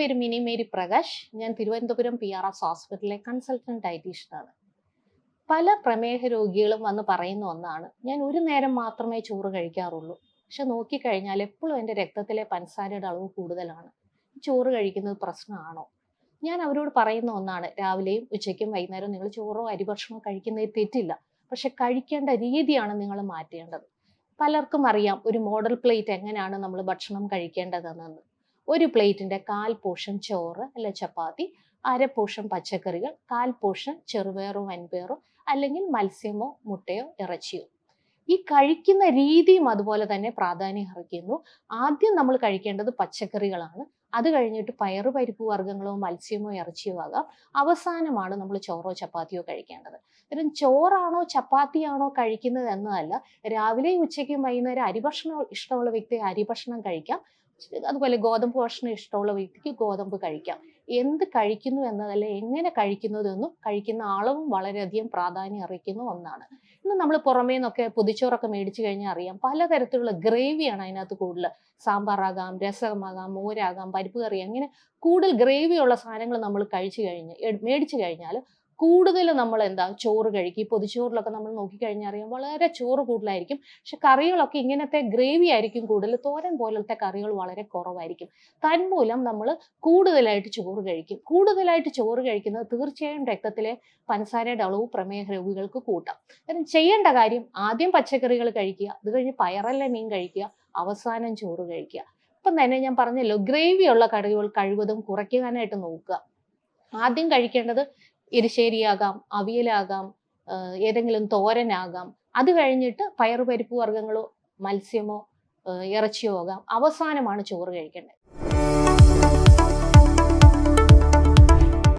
പേര് mini Mary Prakash. ഞാൻ Thiruvananthapuram PRS ഹോസ്പിറ്റലിലെ കൺസൾട്ടന്റ് ഡയറ്റീഷ്യനാണ്. പല പ്രമേഹ രോഗികളും വന്ന് പറയുന്ന ഒന്നാണ്, ഞാൻ ഒരു നേരം മാത്രമേ ചോറ് കഴിക്കാറുള്ളൂ. പക്ഷെ നോക്കിക്കഴിഞ്ഞാൽ എപ്പോഴും എൻ്റെ രക്തത്തിലെ പഞ്ചസാരയുടെ അളവ് കൂടുതലാണ്. ചോറ് കഴിക്കുന്നത് പ്രശ്നമാണോ? ഞാൻ അവരോട് പറയുന്ന ഒന്നാണ്, രാവിലെയും ഉച്ചയ്ക്കും വൈകുന്നേരവും നിങ്ങൾ ചോറോ അരിഭക്ഷണമോ കഴിക്കുന്നതിൽ തെറ്റില്ല. പക്ഷെ കഴിക്കേണ്ട രീതിയാണ് നിങ്ങൾ മാറ്റേണ്ടത്. പലർക്കും അറിയാം ഒരു മോഡൽ പ്ലേറ്റ് എങ്ങനെയാണ് നമ്മൾ ഭക്ഷണം കഴിക്കേണ്ടതെന്ന്. ഒരു പ്ലേറ്റിന്റെ 1/4 പോർഷൻ ചോറ് അല്ലെ ചപ്പാത്തി, 1/2 പോർഷൻ പച്ചക്കറികൾ, 1/4 പോർഷൻ ചെറുപയറോ വൻപയറോ അല്ലെങ്കിൽ മത്സ്യമോ മുട്ടയോ ഇറച്ചിയോ. ഈ കഴിക്കുന്ന രീതിയും അതുപോലെ തന്നെ പ്രാധാന്യം അർഹിക്കുന്നു. ആദ്യം നമ്മൾ കഴിക്കേണ്ടത് പച്ചക്കറികളാണ്. അത് കഴിഞ്ഞിട്ട് പയറ് പരിപ്പ് വർഗ്ഗങ്ങളോ മത്സ്യമോ ഇറച്ചിയോ ആകാം. അവസാനമാണ് നമ്മൾ ചോറോ ചപ്പാത്തിയോ കഴിക്കേണ്ടത്. കാരണം ചോറാണോ ചപ്പാത്തിയാണോ കഴിക്കുന്നത് എന്നതല്ല, രാവിലെയും ഉച്ചയ്ക്കും വൈകുന്നേരം അരിഭക്ഷണം ഇഷ്ടമുള്ള വ്യക്തി അരിഭക്ഷണം കഴിക്കാം. അതുപോലെ ഗോതമ്പ് ഭക്ഷണം ഇഷ്ടമുള്ള വ്യക്തിക്ക് ഗോതമ്പ് കഴിക്കാം. എന്ത് കഴിക്കുന്നു എന്നതല്ല, എങ്ങനെ കഴിക്കുന്നതെന്നും കഴിക്കുന്ന അളവും വളരെയധികം പ്രാധാന്യം അർഹിക്കുന്ന ഒന്നാണ്. ഇന്ന് നമ്മൾ പുറമേ നിന്നൊക്കെ പൊതിച്ചോറൊക്കെ മേടിച്ചു കഴിഞ്ഞാൽ അറിയാം, പലതരത്തിലുള്ള ഗ്രേവിയാണ് അതിനകത്ത് കൂടുതൽ. സാമ്പാറാകാം, രസമാകാം, മോരാകാം, പരിപ്പ് കറി, അങ്ങനെ കൂടുതൽ ഗ്രേവിയുള്ള സാധനങ്ങൾ നമ്മൾ മേടിച്ചു കഴിഞ്ഞാൽ കൂടുതൽ നമ്മൾ ചോറ് കഴിക്കും. ഈ പൊതിച്ചോറിലൊക്കെ നമ്മൾ നോക്കിക്കഴിഞ്ഞാൽ അറിയാം, വളരെ ചോറ് കൂടുതലായിരിക്കും. പക്ഷെ കറികളൊക്കെ ഇങ്ങനത്തെ ഗ്രേവി ആയിരിക്കും കൂടുതൽ. തോരൻ പോലത്തെ കറികൾ വളരെ കുറവായിരിക്കും. തന്മൂലം നമ്മൾ കൂടുതലായിട്ട് ചോറ് കഴിക്കും. കൂടുതലായിട്ട് ചോറ് കഴിക്കുന്നത് തീർച്ചയായും രക്തത്തിലെ പഞ്ചസാരയുടെ അളവ് പ്രമേഹ രോഗികൾക്ക് കൂട്ടാം. കാരണം ചെയ്യേണ്ട കാര്യം, ആദ്യം പച്ചക്കറികൾ കഴിക്കുക, അത് കഴിഞ്ഞ് പയറല്ല മീൻ കഴിക്കുക, അവസാനം ചോറ് കഴിക്കുക. ഇപ്പം തന്നെ ഞാൻ പറഞ്ഞല്ലോ, ഗ്രേവിയുള്ള കറികൾ കഴിവതും കുറയ്ക്കാനായിട്ട് നോക്കുക. ആദ്യം കഴിക്കേണ്ടത് എരിശ്ശേരിയാകാം, അവിയലാകാം, ഏതെങ്കിലും തോരനാകാം. അത് കഴിഞ്ഞിട്ട് പയറുപരിപ്പ് വർഗ്ഗങ്ങളോ മത്സ്യമോ ഇറച്ചിയോ ആകാം. അവസാനമാണ് ചോറ് കഴിക്കേണ്ടത്.